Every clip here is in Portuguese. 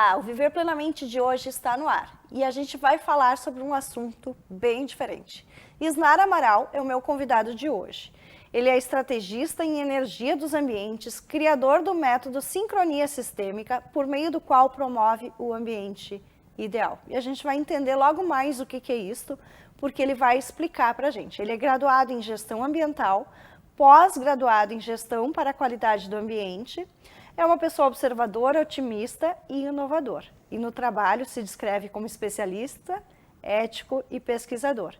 Olá, o Viver Plenamente de hoje está no ar e a gente vai falar sobre um assunto bem diferente. Isnara Amaral é o meu convidado de hoje. Ele é estrategista em energia dos ambientes, criador do método Sincronia Sistêmica, por meio do qual promove o ambiente ideal. E a gente vai entender logo mais o que é isto, porque ele vai explicar para a gente. Ele é graduado em gestão ambiental, pós-graduado em gestão para a qualidade do ambiente. É uma pessoa observadora, otimista e inovador. E no trabalho se descreve como especialista, ético e pesquisador.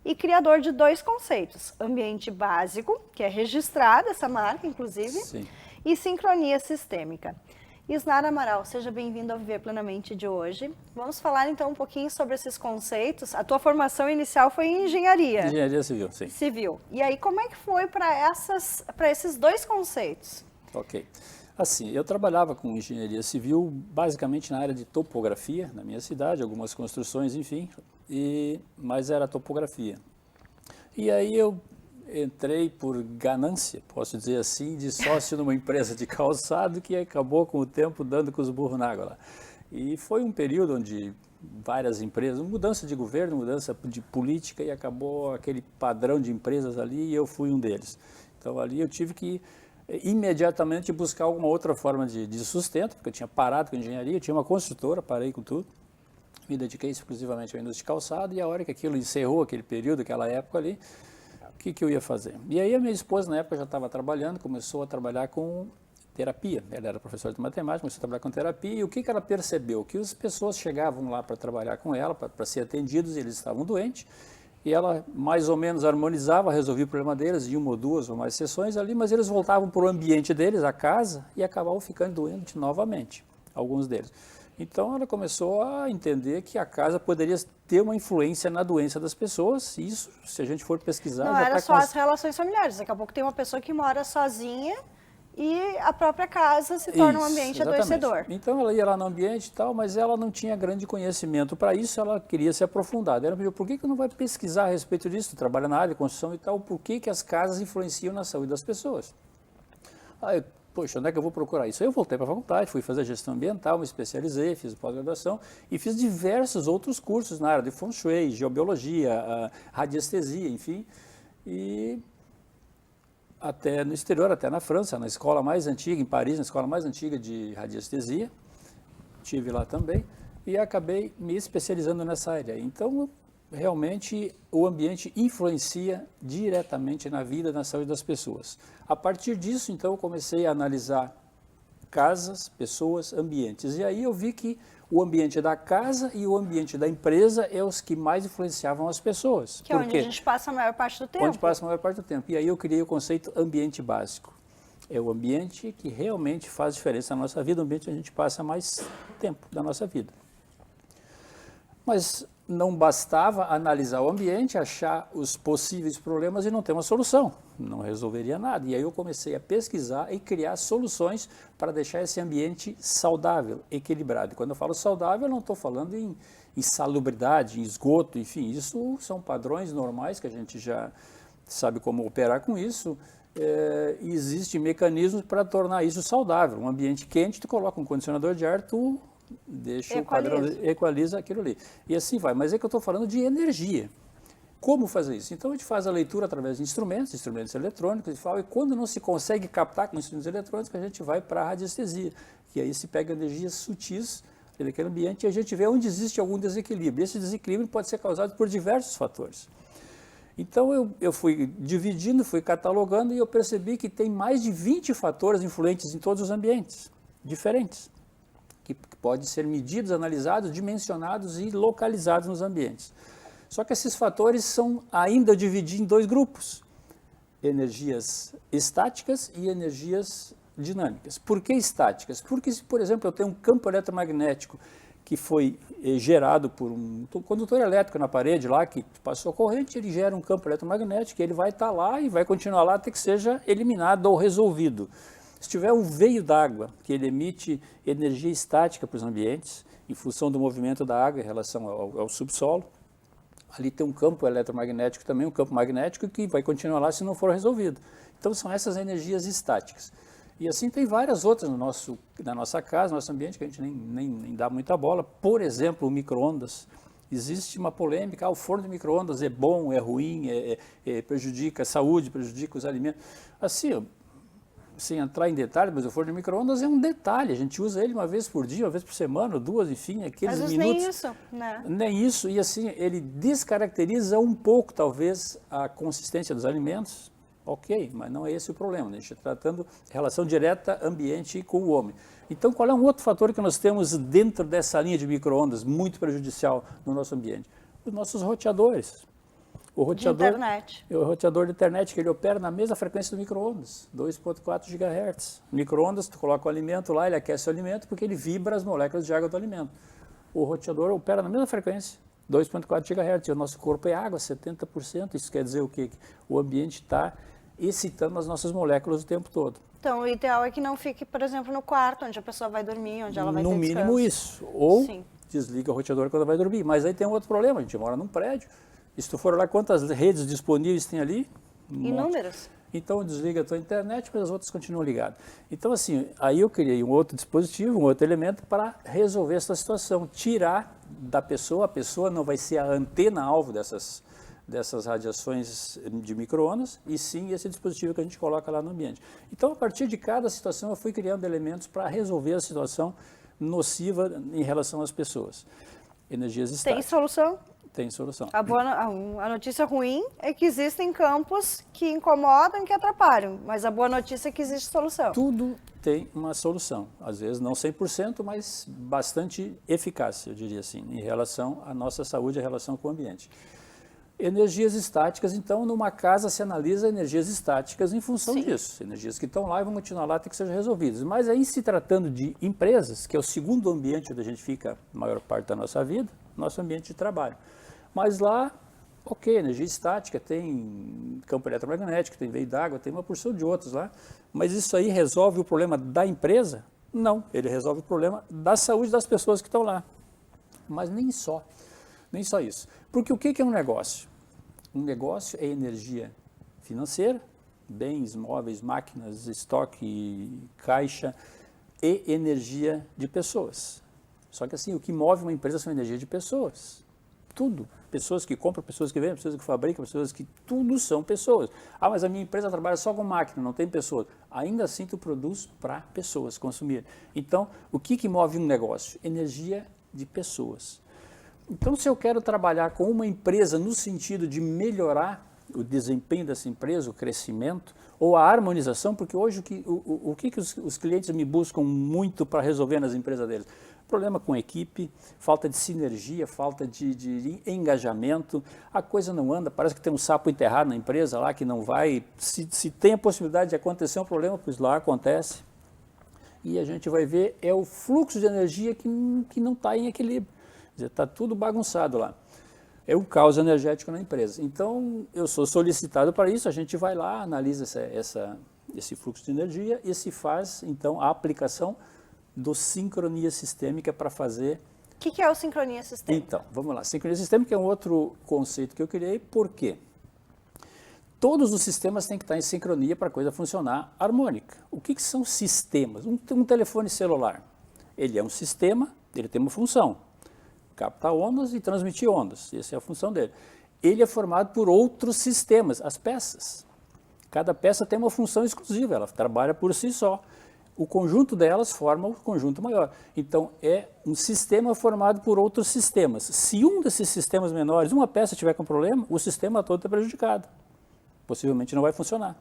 E criador de dois conceitos, ambiente básico, que é registrada essa marca, inclusive, Sim. e sincronia sistêmica. Isnara Amaral, seja bem-vindo ao Viver Plenamente de hoje. Vamos falar então um pouquinho sobre esses conceitos. A tua formação inicial foi em engenharia. Engenharia civil, sim. Civil. E aí, como é que foi para esses dois conceitos? Ok. Assim, eu trabalhava com engenharia civil basicamente na área de topografia, na minha cidade, algumas construções, enfim, mas era topografia. E aí eu entrei por ganância, posso dizer assim, de sócio numa empresa de calçado que acabou com o tempo dando com os burros na água lá. E foi um período onde várias empresas, mudança de governo, mudança de política e acabou aquele padrão de empresas ali e eu fui um deles. Então ali eu tive que imediatamente buscar alguma outra forma de sustento, porque eu tinha parado com a engenharia, eu tinha uma construtora, parei com tudo, me dediquei exclusivamente à indústria de calçado e a hora que aquilo encerrou, aquele período, aquela época ali, o que eu ia fazer? E aí a minha esposa, na época, já estava trabalhando, começou a trabalhar com terapia, ela era professora de matemática, começou a trabalhar com terapia e o que ela percebeu? Que as pessoas chegavam lá para trabalhar com ela, para ser atendidos, e eles estavam doentes, e ela mais ou menos harmonizava, resolvia o problema deles em uma ou duas ou mais sessões ali, mas eles voltavam para o ambiente deles, a casa, e acabavam ficando doentes novamente, alguns deles. Então ela começou a entender que a casa poderia ter uma influência na doença das pessoas, e isso, se a gente for pesquisar... Não era só as relações familiares, daqui a pouco tem uma pessoa que mora sozinha e a própria casa se torna um ambiente adoecedor. Então ela ia lá no ambiente e tal, mas ela não tinha grande conhecimento para isso, ela queria se aprofundar. Ela me pediu, por que não vai pesquisar a respeito disso? Tu trabalha na área de construção e tal, por que as casas influenciam na saúde das pessoas? Aí, poxa, onde é que eu vou procurar isso? Aí eu voltei para a faculdade, fui fazer gestão ambiental, me especializei, fiz pós-graduação e fiz diversos outros cursos na área de Feng Shui, geobiologia, radiestesia, enfim, e até no exterior, até na França, na escola mais antiga, em Paris, na escola mais antiga de radiestesia, estive lá também, e acabei me especializando nessa área. Então, realmente, o ambiente influencia diretamente na vida e na saúde das pessoas. A partir disso, então, eu comecei a analisar casas, pessoas, ambientes, e aí eu vi que o ambiente da casa e o ambiente da empresa é os que mais influenciavam as pessoas. Que é onde a gente passa a maior parte do tempo. Onde passa a maior parte do tempo. E aí eu criei o conceito ambiente básico. É o ambiente que realmente faz diferença na nossa vida, o ambiente onde a gente passa mais tempo da nossa vida. Mas não bastava analisar o ambiente, achar os possíveis problemas e não ter uma solução. Não resolveria nada. E aí eu comecei a pesquisar e criar soluções para deixar esse ambiente saudável, equilibrado. E quando eu falo saudável, eu não estou falando em insalubridade, em esgoto, enfim, isso são padrões normais que a gente já sabe como operar com isso. Existem mecanismos para tornar isso saudável. Um ambiente quente, tu coloca um condicionador de ar, tu deixa o padrão, equaliza aquilo ali. E assim vai. Mas é que eu estou falando de energia. Como fazer isso? Então a gente faz a leitura através de instrumentos eletrônicos e quando não se consegue captar com instrumentos eletrônicos, a gente vai para a radiestesia, que aí se pega energias sutis daquele ambiente e a gente vê onde existe algum desequilíbrio. Esse desequilíbrio pode ser causado por diversos fatores. Então eu fui dividindo, fui catalogando e eu percebi que tem mais de 20 fatores influentes em todos os ambientes diferentes, que podem ser medidos, analisados, dimensionados e localizados nos ambientes. Só que esses fatores são ainda divididos em dois grupos, energias estáticas e energias dinâmicas. Por que estáticas? Porque se, por exemplo, eu tenho um campo eletromagnético que foi gerado por um condutor elétrico na parede lá, que passou corrente, ele gera um campo eletromagnético, ele vai estar lá e vai continuar lá até que seja eliminado ou resolvido. Se tiver um veio d'água, que ele emite energia estática para os ambientes, em função do movimento da água em relação ao subsolo, ali tem um campo eletromagnético também, um campo magnético que vai continuar lá se não for resolvido. Então são essas energias estáticas. E assim tem várias outras na nossa casa, no nosso ambiente, que a gente nem dá muita bola. Por exemplo, o micro-ondas. Existe uma polêmica, o forno de micro-ondas é bom, é ruim, prejudica a saúde, prejudica os alimentos. Assim, sem entrar em detalhes, mas o forno de micro-ondas é um detalhe, a gente usa ele uma vez por dia, uma vez por semana, 2, enfim, aqueles Às vezes minutos. nem isso, né? Nem isso, e assim, ele descaracteriza um pouco, talvez, a consistência dos alimentos, ok, mas não é esse o problema, né? A gente está tratando relação direta ambiente com o homem. Então, qual é um outro fator que nós temos dentro dessa linha de micro-ondas, muito prejudicial no nosso ambiente? Os nossos roteadores. O roteador de internet, que ele opera na mesma frequência do micro-ondas, 2.4 GHz. Micro-ondas, tu coloca o alimento lá, ele aquece o alimento porque ele vibra as moléculas de água do alimento. O roteador opera na mesma frequência, 2.4 GHz, e o nosso corpo é água, 70%. Isso quer dizer o quê? O ambiente está excitando as nossas moléculas o tempo todo. Então, o ideal é que não fique, por exemplo, no quarto, onde a pessoa vai dormir, onde ela vai ter descanso. No mínimo isso. Ou Sim. desliga o roteador quando vai dormir. Mas aí tem um outro problema, a gente mora num prédio, e se tu for olhar quantas redes disponíveis tem ali? Inúmeras. Então desliga a tua internet, mas as outras continuam ligadas. Então assim, aí eu criei um outro dispositivo, um outro elemento para resolver essa situação, tirar da pessoa, a pessoa não vai ser a antena-alvo dessas radiações de micro-ondas, e sim esse dispositivo que a gente coloca lá no ambiente. Então, a partir de cada situação, eu fui criando elementos para resolver a situação nociva em relação às pessoas. Energias estáticas. Tem solução? Tem solução. A notícia ruim é que existem campos que incomodam e que atrapalham, mas a boa notícia é que existe solução. Tudo tem uma solução, às vezes não 100%, mas bastante eficaz, eu diria assim, em relação à nossa saúde, em relação com o ambiente. Energias estáticas, então, numa casa se analisa energias estáticas em função disso. Energias que estão lá e vão continuar lá, tem que ser resolvidas. Mas aí, se tratando de empresas, que é o segundo ambiente onde a gente fica a maior parte da nossa vida, nosso ambiente de trabalho. Mas lá, ok, energia estática, tem campo eletromagnético, tem veio d'água, tem uma porção de outros lá. Mas isso aí resolve o problema da empresa? Não, ele resolve o problema da saúde das pessoas que estão lá. Mas nem só isso. Porque o que é um negócio? Um negócio é energia financeira, bens, móveis, máquinas, estoque, caixa, e energia de pessoas. Só que assim, o que move uma empresa são energia de pessoas. Tudo. Pessoas que compram, pessoas que vendem, pessoas que fabricam, pessoas que... Tudo são pessoas. Ah, mas a minha empresa trabalha só com máquina, não tem pessoas. Ainda assim, tu produz para pessoas consumir. Então, o que move um negócio? Energia de pessoas. Então, se eu quero trabalhar com uma empresa no sentido de melhorar o desempenho dessa empresa, o crescimento, ou a harmonização, porque hoje o que os clientes me buscam muito para resolver nas empresas deles? Problema com equipe, falta de sinergia, falta de engajamento, a coisa não anda, parece que tem um sapo enterrado na empresa lá que não vai, se tem a possibilidade de acontecer um problema, pois lá acontece. E a gente vai ver, é o fluxo de energia que não está em equilíbrio. Está tudo bagunçado lá. É o caos energético na empresa. Então, eu sou solicitado para isso, a gente vai lá, analisa esse fluxo de energia e se faz, então, a aplicação do sincronia sistêmica para fazer... O que é o sincronia sistêmica? Então, vamos lá. Sincronia sistêmica é um outro conceito que eu criei, por quê? Todos os sistemas têm que estar em sincronia para a coisa funcionar harmônica. O que são sistemas? Um telefone celular, ele é um sistema, ele tem uma função. Captar ondas e transmitir ondas, essa é a função dele. Ele é formado por outros sistemas, as peças. Cada peça tem uma função exclusiva, ela trabalha por si só. O conjunto delas forma o conjunto maior. Então, é um sistema formado por outros sistemas. Se um desses sistemas menores, uma peça tiver com problema, o sistema todo está prejudicado. Possivelmente não vai funcionar.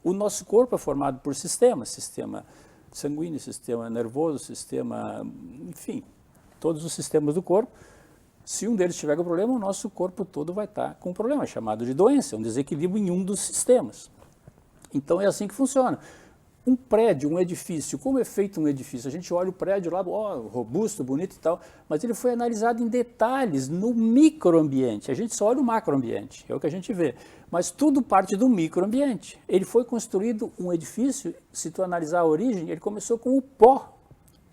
O nosso corpo é formado por sistemas, sistema sanguíneo, sistema nervoso, sistema, enfim, todos os sistemas do corpo. Se um deles tiver com problema, o nosso corpo todo vai estar com um problema, chamado de doença, um desequilíbrio em um dos sistemas. Então é assim que funciona. Um prédio, um edifício, como é feito um edifício? A gente olha o prédio lá, robusto, bonito e tal, mas ele foi analisado em detalhes no microambiente. A gente só olha o macroambiente, é o que a gente vê. Mas tudo parte do microambiente. Ele foi construído, um edifício, se tu analisar a origem, ele começou com o pó,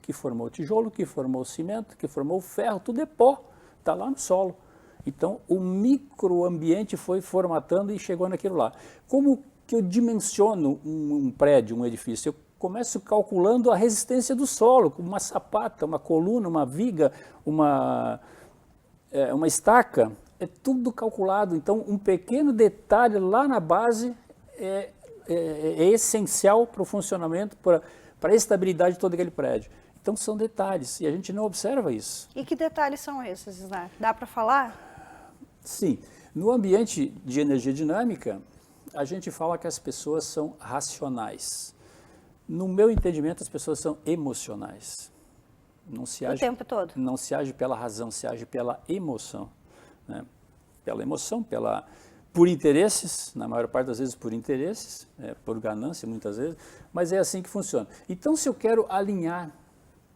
que formou o tijolo, que formou o cimento, que formou o ferro, tudo é pó, está lá no solo. Então, o microambiente foi formatando e chegou naquilo lá. Como que eu dimensiono um prédio, um edifício? Eu começo calculando a resistência do solo, como uma sapata, uma coluna, uma viga, uma estaca, é tudo calculado. Então, um pequeno detalhe lá na base é essencial para o funcionamento, para a estabilidade de todo aquele prédio. Então, são detalhes, e a gente não observa isso. E que detalhes são esses, Isnar? Dá para falar? Sim. No ambiente de energia dinâmica, a gente fala que as pessoas são racionais. No meu entendimento, as pessoas são emocionais. Não se age, o tempo todo? Não se age pela razão, se age pela emoção. Né? Pela emoção, por interesses, na maior parte das vezes por interesses, por ganância muitas vezes, mas é assim que funciona. Então, se eu quero alinhar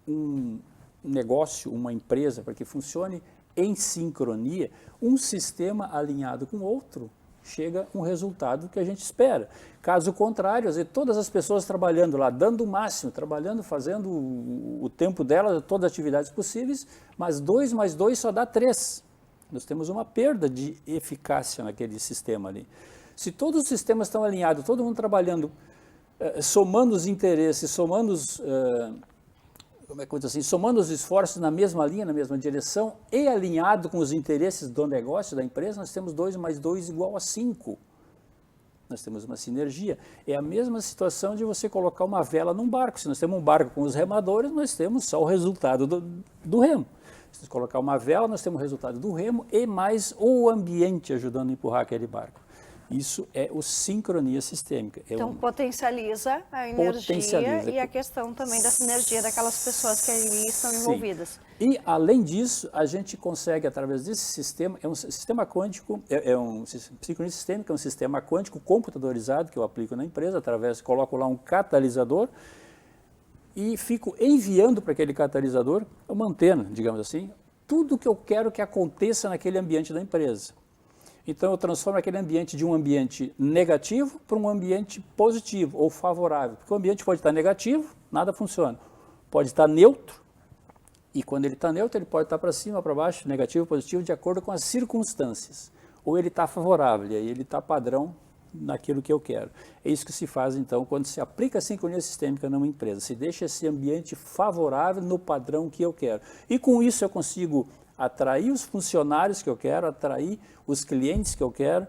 um negócio, uma empresa, para que funcione em sincronia, um sistema alinhado com outro, chega um resultado que a gente espera. Caso contrário, às vezes, todas as pessoas trabalhando lá, dando o máximo, trabalhando, fazendo o tempo delas, todas as atividades possíveis, mas 2 mais 2 só dá 3. Nós temos uma perda de eficácia naquele sistema ali. Se todos os sistemas estão alinhados, todo mundo trabalhando, somando os interesses, somando os esforços na mesma linha, na mesma direção, e alinhado com os interesses do negócio, da empresa, nós temos 2 mais 2 igual a 5. Nós temos uma sinergia. É a mesma situação de você colocar uma vela num barco. Se nós temos um barco com os remadores, nós temos só o resultado do remo. Se nós colocar uma vela, nós temos o resultado do remo e mais o ambiente ajudando a empurrar aquele barco. Isso é o sincronia sistêmica. Então, potencializa a energia e a questão também da sinergia daquelas pessoas que ali estão envolvidas. E, além disso, a gente consegue, através desse sistema, é um sistema quântico, sincronia sistêmica é um sistema quântico computadorizado que eu aplico na empresa, coloco lá um catalisador e fico enviando para aquele catalisador uma antena, digamos assim, tudo que eu quero que aconteça naquele ambiente da empresa. Então, eu transformo aquele ambiente de um ambiente negativo para um ambiente positivo ou favorável. Porque o ambiente pode estar negativo, nada funciona. Pode estar neutro, e quando ele está neutro, ele pode estar para cima, para baixo, negativo, positivo, de acordo com as circunstâncias. Ou ele está favorável, e aí ele está padrão naquilo que eu quero. É isso que se faz, então, quando se aplica a sincronia sistêmica numa empresa. Se deixa esse ambiente favorável no padrão que eu quero. E com isso eu consigo atrair os funcionários que eu quero, atrair os clientes que eu quero,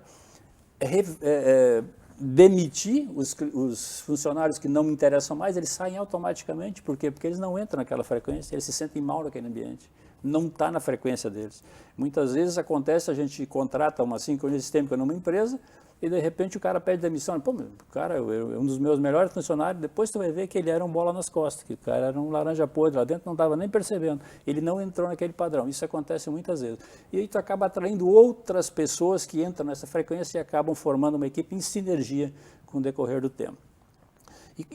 demitir os funcionários que não me interessam mais, eles saem automaticamente. Por quê? Porque eles não entram naquela frequência, eles se sentem mal naquele ambiente. Não está na frequência deles. Muitas vezes acontece, a gente contrata uma sincronia sistêmica numa empresa e de repente o cara pede demissão. Pô, o cara é um dos meus melhores funcionários, depois tu vai ver que ele era um bola nas costas, que o cara era um laranja podre lá dentro, não estava nem percebendo. Ele não entrou naquele padrão. Isso acontece muitas vezes. E aí tu acaba atraindo outras pessoas que entram nessa frequência e acabam formando uma equipe em sinergia com o decorrer do tempo.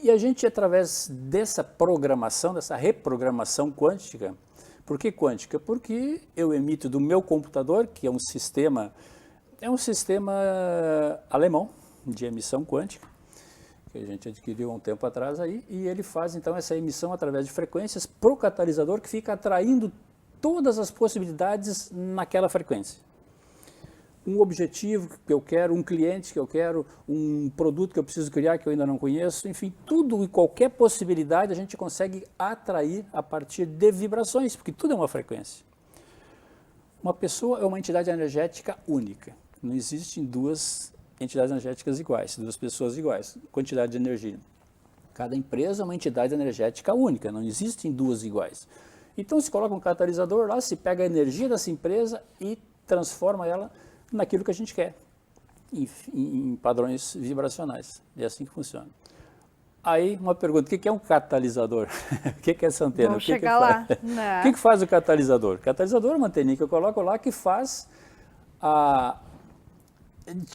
E a gente, através dessa programação, dessa reprogramação quântica, por que quântica? Porque eu emito do meu computador, que é um sistema alemão de emissão quântica, que a gente adquiriu há um tempo atrás aí, e ele faz então essa emissão através de frequências para o catalisador, que fica atraindo todas as possibilidades naquela frequência. Um objetivo que eu quero, um cliente que eu quero, um produto que eu preciso criar que eu ainda não conheço, enfim, tudo e qualquer possibilidade a gente consegue atrair a partir de vibrações, porque tudo é uma frequência. Uma pessoa é uma entidade energética única. Não existem duas entidades energéticas iguais, duas pessoas iguais, quantidade de energia. Cada empresa é uma entidade energética única, não existem duas iguais. Então se coloca um catalisador lá, se pega a energia dessa empresa e transforma ela naquilo que a gente quer, em padrões vibracionais. É assim que funciona. Aí, uma pergunta, o que é um catalisador? O que é essa antena? Vamos chegar lá. O que faz o catalisador? O catalisador é uma anteninha que eu coloco lá que faz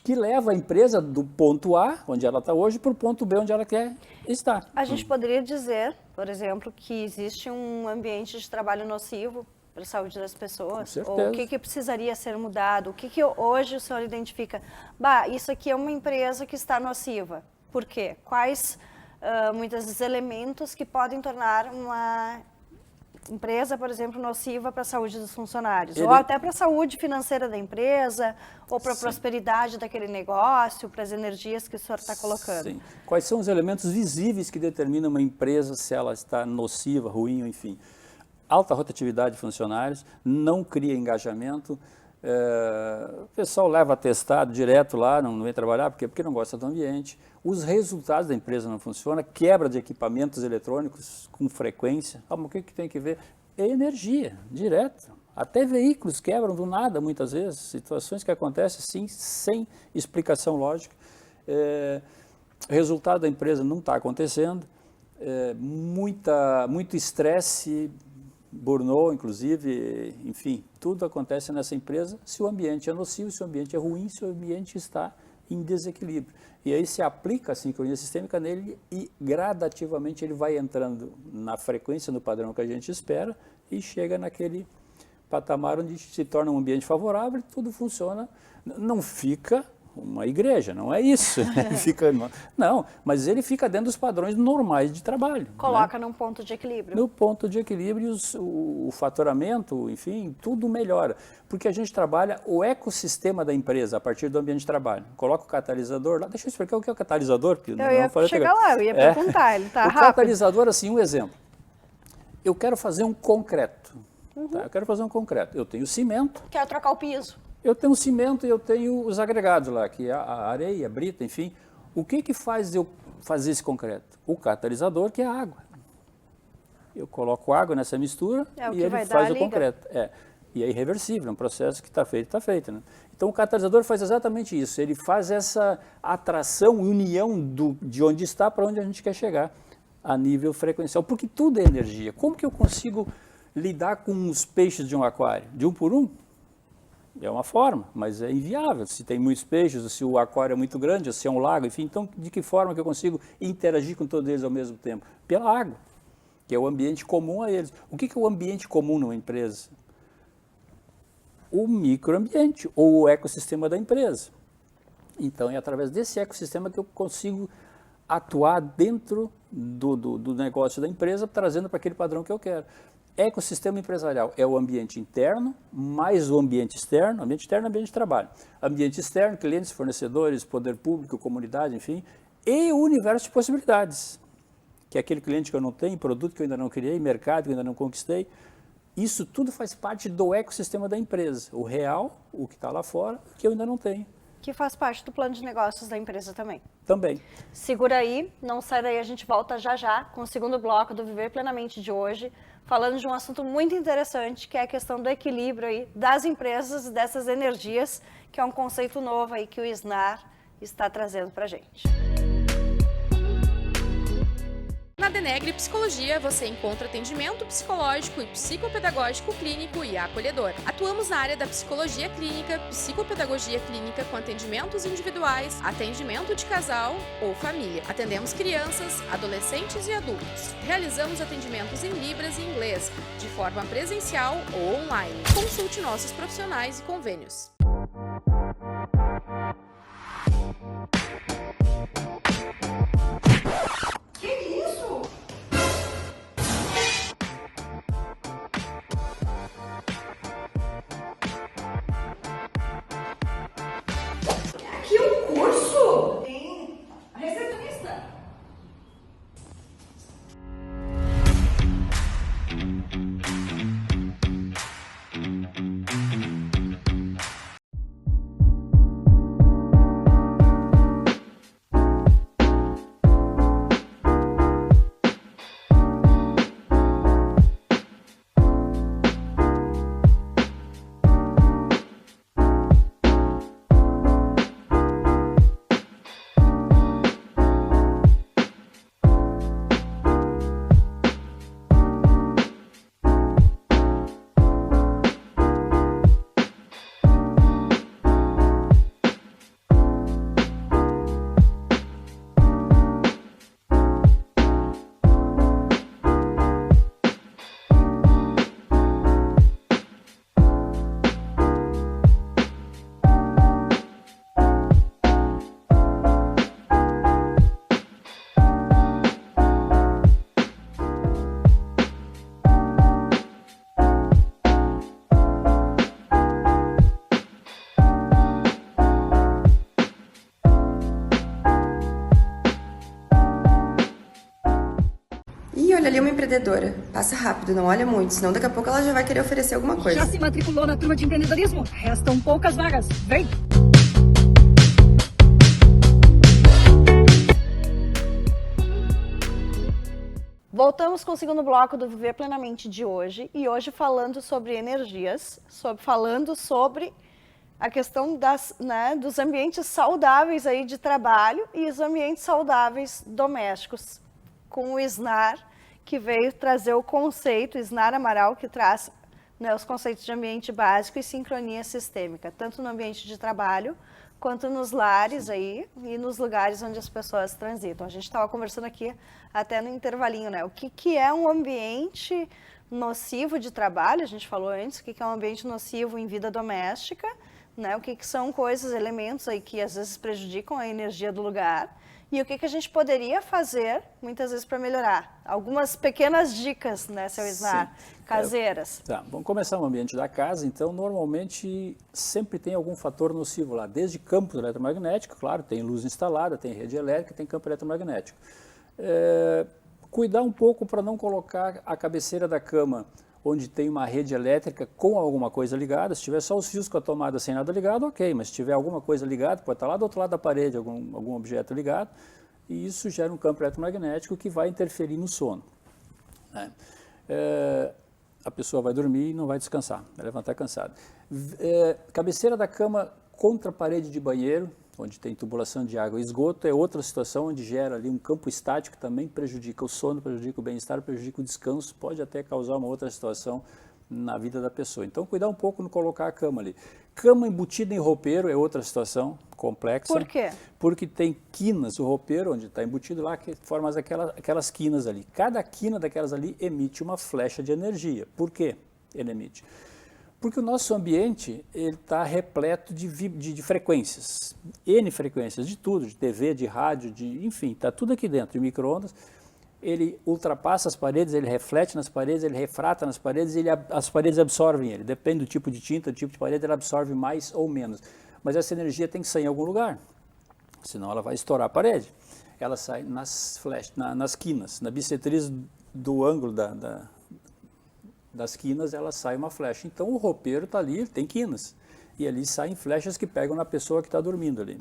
que leva a empresa do ponto A, onde ela está hoje, para o ponto B, onde ela quer estar. A gente poderia dizer, por exemplo, que existe um ambiente de trabalho nocivo para a saúde das pessoas? Com certeza. Ou o que precisaria ser mudado? O que hoje o senhor identifica? Isso aqui é uma empresa que está nociva. Por quê? Quais, muitos elementos que podem tornar empresa, por exemplo, nociva para a saúde dos funcionários, Ele- ou até para a saúde financeira da empresa, ou para a Sim. prosperidade daquele negócio, para as energias que o senhor está colocando. Sim. Quais são os elementos visíveis que determinam uma empresa se ela está nociva, ruim, enfim? Alta rotatividade de funcionários, não cria engajamento, o pessoal leva atestado direto lá, não vem trabalhar, porque não gosta do ambiente. Os resultados da empresa não funcionam, quebra de equipamentos eletrônicos com frequência. O que tem que ver? É energia, direto. Até veículos quebram do nada, muitas vezes. Situações que acontecem assim, sem explicação lógica. O resultado da empresa não está acontecendo. Muito estresse, burnout, inclusive, enfim, tudo acontece nessa empresa se o ambiente é nocivo, se o ambiente é ruim, se o ambiente está em desequilíbrio. E aí se aplica a sincronia sistêmica nele e gradativamente ele vai entrando na frequência, no padrão que a gente espera e chega naquele patamar onde se torna um ambiente favorável e tudo funciona. Não fica uma igreja, não é isso. Não, mas ele fica dentro dos padrões normais de trabalho. Coloca né? num ponto de equilíbrio. No ponto de equilíbrio, o faturamento, enfim, tudo melhora. Porque a gente trabalha o ecossistema da empresa a partir do ambiente de trabalho. Coloca o catalisador lá. Deixa eu explicar o que é o catalisador. Eu ia chegar lá, eu ia perguntar, ele está O rápido. catalisador, assim, um exemplo. Eu quero fazer um concreto. Tá? Eu quero fazer um concreto. Eu tenho cimento. Quer trocar o piso. Eu tenho cimento e eu tenho os agregados lá, que é a areia, a brita, enfim. O que faz eu fazer esse concreto? O catalisador, que é a água. Eu coloco água nessa mistura e ele faz o concreto. E é irreversível, é um processo que está feito. Né? Então o catalisador faz exatamente isso, ele faz essa atração, união de onde está para onde a gente quer chegar, a nível frequencial, porque tudo é energia. Como que eu consigo lidar com os peixes de um aquário? De um por um? É uma forma, mas é inviável. Se tem muitos peixes, se o aquário é muito grande, ou se é um lago, enfim, então de que forma que eu consigo interagir com todos eles ao mesmo tempo? Pela água, que é o ambiente comum a eles. O que é o ambiente comum numa empresa? O microambiente, ou o ecossistema da empresa. Então é através desse ecossistema que eu consigo atuar dentro do negócio da empresa, trazendo para aquele padrão que eu quero. Ecossistema empresarial é o ambiente interno, mais o ambiente externo. Ambiente interno é ambiente de trabalho. Ambiente externo, clientes, fornecedores, poder público, comunidade, enfim. E o universo de possibilidades, que é aquele cliente que eu não tenho, produto que eu ainda não criei, mercado que eu ainda não conquistei. Isso tudo faz parte do ecossistema da empresa. O real, o que está lá fora, o que eu ainda não tenho. Que faz parte do plano de negócios da empresa também. Também. Segura aí, não sai daí, a gente volta já com o segundo bloco do Viver Plenamente de hoje, falando de um assunto muito interessante, que é a questão do equilíbrio aí das empresas e dessas energias, que é um conceito novo aí que o SNAR está trazendo para a gente. Na Denegre Psicologia, você encontra atendimento psicológico e psicopedagógico clínico e acolhedor. Atuamos na área da psicologia clínica, psicopedagogia clínica com atendimentos individuais, atendimento de casal ou família. Atendemos crianças, adolescentes e adultos. Realizamos atendimentos em Libras e inglês, de forma presencial ou online. Consulte nossos profissionais e convênios. empreendedora. Passa rápido, não olha muito, senão daqui a pouco ela já vai querer oferecer alguma coisa. Já se matriculou na turma de empreendedorismo? Restam poucas vagas. Vem! Voltamos com o segundo bloco do Viver Plenamente de hoje, e hoje falando sobre energias, falando sobre a questão dos ambientes saudáveis aí de trabalho e os ambientes saudáveis domésticos, com o SNAR, que veio trazer o conceito, SNAR Amaral, que traz os conceitos de ambiente básico e sincronia sistêmica, tanto no ambiente de trabalho, quanto nos lares aí e nos lugares onde as pessoas transitam. A gente estava conversando aqui até no intervalinho, né? O que é um ambiente nocivo de trabalho, a gente falou antes, o que é um ambiente nocivo em vida doméstica, né? O que são coisas, elementos aí que às vezes prejudicam a energia do lugar, e o que a gente poderia fazer, muitas vezes, para melhorar. Algumas pequenas dicas, né, seu Isnar, caseiras. Tá, vamos começar no ambiente da casa. Então, normalmente, sempre tem algum fator nocivo lá, desde campo eletromagnético, claro, tem luz instalada, tem rede elétrica, tem campo eletromagnético. Cuidar um pouco para não colocar a cabeceira da cama onde tem uma rede elétrica com alguma coisa ligada. Se tiver só os fios com a tomada sem nada ligado, ok, mas se tiver alguma coisa ligada, pode estar lá do outro lado da parede, algum objeto ligado, e isso gera um campo eletromagnético que vai interferir no sono, né? A pessoa vai dormir e não vai descansar, vai levantar cansada. Cabeceira da cama contra a parede de banheiro, onde tem tubulação de água e esgoto, é outra situação onde gera ali um campo estático que também prejudica o sono, prejudica o bem-estar, prejudica o descanso, pode até causar uma outra situação na vida da pessoa. Então, cuidar um pouco no colocar a cama ali. Cama embutida em roupeiro é outra situação complexa. Por quê? Porque tem quinas, o roupeiro, onde está embutido lá, que forma aquelas quinas ali. Cada quina daquelas ali emite uma flecha de energia. Por quê ele emite? Porque o nosso ambiente está repleto de frequências, N frequências, de tudo, de TV, de rádio, enfim, está tudo aqui dentro, de micro-ondas. Ele ultrapassa as paredes, ele reflete nas paredes, ele refrata nas paredes, as paredes absorvem ele. Depende do tipo de tinta, do tipo de parede, ele absorve mais ou menos. Mas essa energia tem que sair em algum lugar, senão ela vai estourar a parede. Ela sai nas quinas, na bissetriz do ângulo das quinas, ela sai uma flecha. Então o roupeiro está ali, tem quinas, e ali saem flechas que pegam na pessoa que está dormindo ali.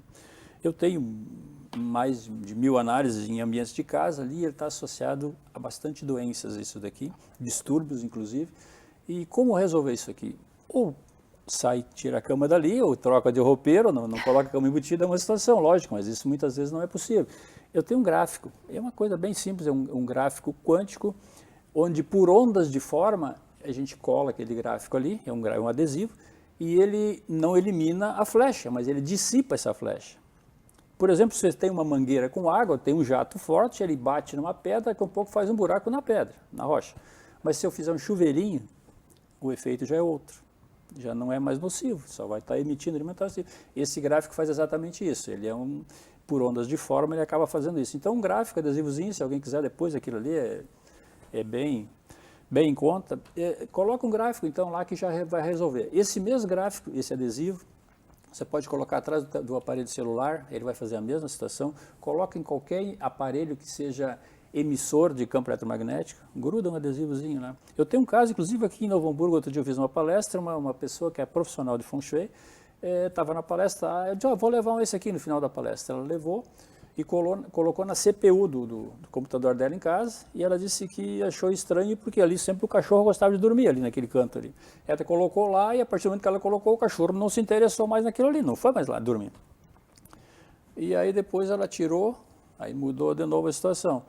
Eu tenho mais de 1000 análises em ambientes de casa ali, ele está associado a bastante doenças, isso daqui, distúrbios inclusive. E como resolver isso aqui? Ou tira a cama dali, ou troca de roupeiro, não coloca a cama embutida, é uma situação, lógico, mas isso muitas vezes não é possível. Eu tenho um gráfico, é uma coisa bem simples, é um gráfico quântico, onde por ondas de forma, a gente cola aquele gráfico ali, é um adesivo, e ele não elimina a flecha, mas ele dissipa essa flecha. Por exemplo, se você tem uma mangueira com água, tem um jato forte, ele bate numa pedra, daqui a pouco faz um buraco na pedra, na rocha. Mas se eu fizer um chuveirinho, o efeito já é outro, já não é mais nocivo, só vai estar emitindo alimentação. Esse gráfico faz exatamente isso, ele é por ondas de forma, ele acaba fazendo isso. Então um gráfico, adesivozinho, se alguém quiser depois, aquilo ali é bem em conta, coloca um gráfico então lá que já vai resolver. Esse mesmo gráfico, esse adesivo, você pode colocar atrás do aparelho celular, ele vai fazer a mesma situação, coloca em qualquer aparelho que seja emissor de campo eletromagnético, gruda um adesivozinho lá. Eu tenho um caso, inclusive aqui em Novo Hamburgo, outro dia eu fiz uma palestra, uma pessoa que é profissional de Feng Shui, estava na palestra, eu disse, vou levar esse aqui no final da palestra. Ela levou e colocou na CPU do computador dela em casa, e ela disse que achou estranho porque ali sempre o cachorro gostava de dormir ali naquele canto ali. Ela colocou lá e a partir do momento que ela colocou, o cachorro não se interessou mais naquilo ali, não foi mais lá dormir. E aí depois ela tirou, aí mudou de novo a situação,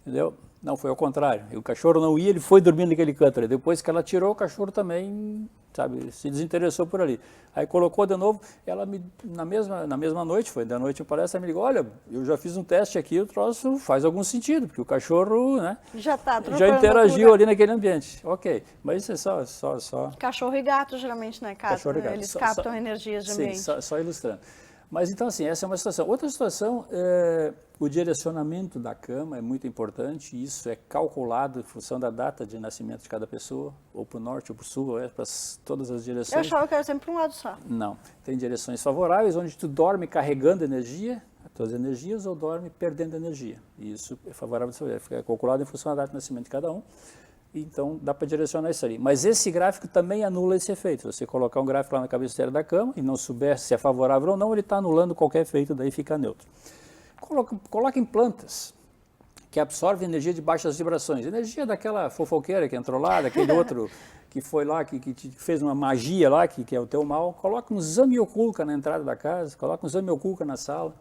entendeu? Não, foi ao contrário, o cachorro não ia, ele foi dormindo naquele canto ali. Depois que ela tirou, o cachorro também, sabe, se desinteressou por ali. Aí colocou de novo, ela na mesma noite, foi da noite a palestra, ela me ligou, olha, eu já fiz um teste aqui, o troço faz algum sentido, porque o cachorro, né, já interagiu ali naquele ambiente. Ok, mas isso é só... Cachorro e gato, geralmente, né, Cássio? Eles captam energias de ambiente. Sim, só ilustrando. Mas então, assim, essa é uma situação. Outra situação, o direcionamento da cama é muito importante, isso é calculado em função da data de nascimento de cada pessoa, ou para o norte ou para o sul, para todas as direções. Eu achava que era sempre para um lado só. Não, tem direções favoráveis, onde tu dorme carregando energia, todas as energias ou dorme perdendo energia. E isso é favorável à saúde, fica calculado em função da data de nascimento de cada um. Então, dá para direcionar isso ali. Mas esse gráfico também anula esse efeito. Se você colocar um gráfico lá na cabeceira da cama e não souber se é favorável ou não, ele está anulando qualquer efeito, daí fica neutro. Coloca em plantas que absorvem energia de baixas vibrações. Energia daquela fofoqueira que entrou lá, daquele outro que foi lá, que fez uma magia lá, que é o teu mal. Coloca um zamioculca na entrada da casa, coloca um zamioculca na sala.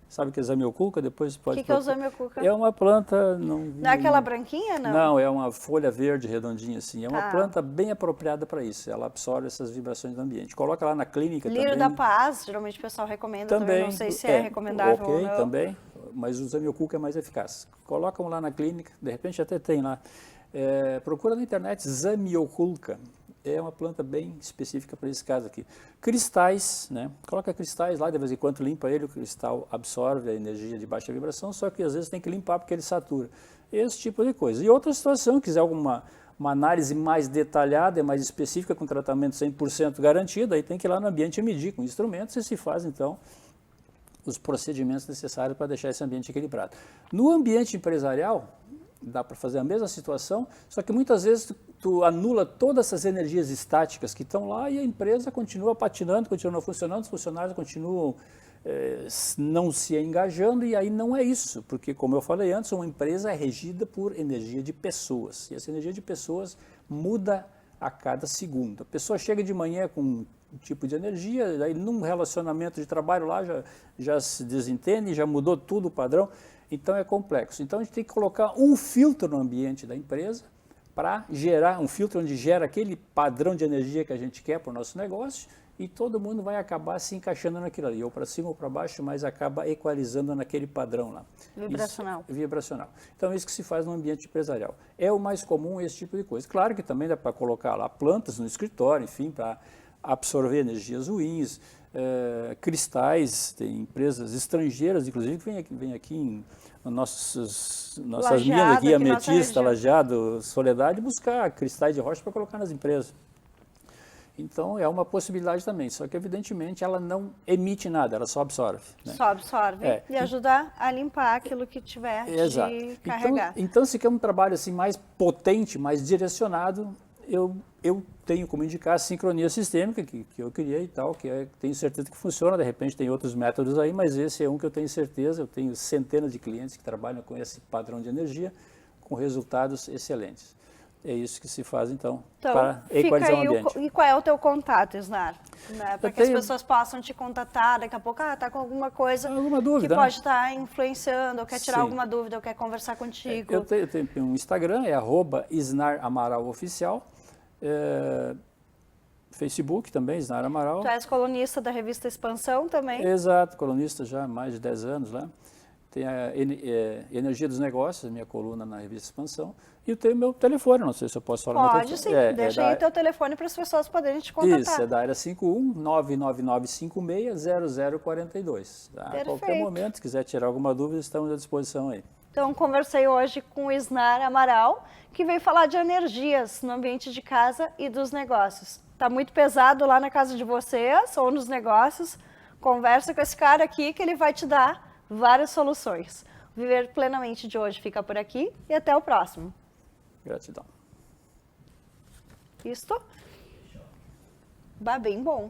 Sabe o que é zamioculca? Depois pode... O que é o zamioculca? É uma planta... Não é aquela branquinha, não? Não, é uma folha verde redondinha assim. É uma planta bem apropriada para isso. Ela absorve essas vibrações do ambiente. Coloca lá na clínica também. Lírio da paz, geralmente o pessoal recomenda também. Não sei se é recomendável ou não. Também, mas o zamioculca é mais eficaz. Colocam lá na clínica, de repente até tem lá. Procura na internet zamioculca. É uma planta bem específica para esse caso aqui. Cristais, né? Coloca cristais lá, de vez em quando limpa ele, o cristal absorve a energia de baixa vibração, só que às vezes tem que limpar porque ele satura. Esse tipo de coisa. E outra situação, quiser uma análise mais detalhada, mais específica, com tratamento 100% garantido, aí tem que ir lá no ambiente medir com instrumentos e se faz, então, os procedimentos necessários para deixar esse ambiente equilibrado. No ambiente empresarial, dá para fazer a mesma situação, só que muitas vezes tu anula todas essas energias estáticas que estão lá e a empresa continua patinando, continua funcionando, os funcionários continuam não se engajando e aí não é isso, porque como eu falei antes, uma empresa é regida por energia de pessoas e essa energia de pessoas muda a cada segundo. A pessoa chega de manhã com um tipo de energia, aí num relacionamento de trabalho lá já se desentende, já mudou tudo o padrão. Então é complexo. Então a gente tem que colocar um filtro no ambiente da empresa para gerar, um filtro onde gera aquele padrão de energia que a gente quer para o nosso negócio e todo mundo vai acabar se encaixando naquilo ali, ou para cima ou para baixo, mas acaba equalizando naquele padrão lá. Vibracional. Isso, vibracional. Então é isso que se faz no ambiente empresarial. É o mais comum esse tipo de coisa. Claro que também dá para colocar lá plantas no escritório, enfim, para absorver energias ruins, cristais, tem empresas estrangeiras, inclusive, que vem aqui em nossas minas aqui, Ametista, Lajeado, Soledade, buscar cristais de rocha para colocar nas empresas. Então, é uma possibilidade também, só que, evidentemente, ela não emite nada, ela só absorve. Né? Só absorve e ajuda a limpar aquilo que tiver de carregar. Então, se quer um trabalho assim, mais potente, mais direcionado, eu tenho como indicar a sincronia sistêmica, que eu criei e tal, tenho certeza que funciona, de repente tem outros métodos aí, mas esse é um que eu tenho certeza, eu tenho centenas de clientes que trabalham com esse padrão de energia, com resultados excelentes. É isso que se faz, então para equalizar o ambiente. E qual é o teu contato, Isnar? Né? Para que as pessoas possam te contatar, daqui a pouco, está com alguma coisa dúvida, que pode estar influenciando, ou quer tirar alguma dúvida, ou quer conversar contigo. Eu tenho um Instagram, é @IsnarAmaralOficial. Facebook também, Isnar Amaral. Tu és colunista da revista Expansão também? Exato, colunista já há mais de 10 anos lá. Tem a Energia dos Negócios, minha coluna na revista Expansão. E eu tenho meu telefone, não sei se eu posso falar. Pode sim, deixa aí teu telefone para as pessoas poderem te contatar. Isso, é da área 51 999560042. Tá? A qualquer momento, se quiser tirar alguma dúvida, estamos à disposição aí. Então, conversei hoje com o Isnar Amaral, que veio falar de energias no ambiente de casa e dos negócios. Está muito pesado lá na casa de vocês ou nos negócios? Conversa com esse cara aqui que ele vai te dar várias soluções. O Viver Plenamente de hoje fica por aqui e até o próximo. Gratidão. Isto? Bah, bem bom.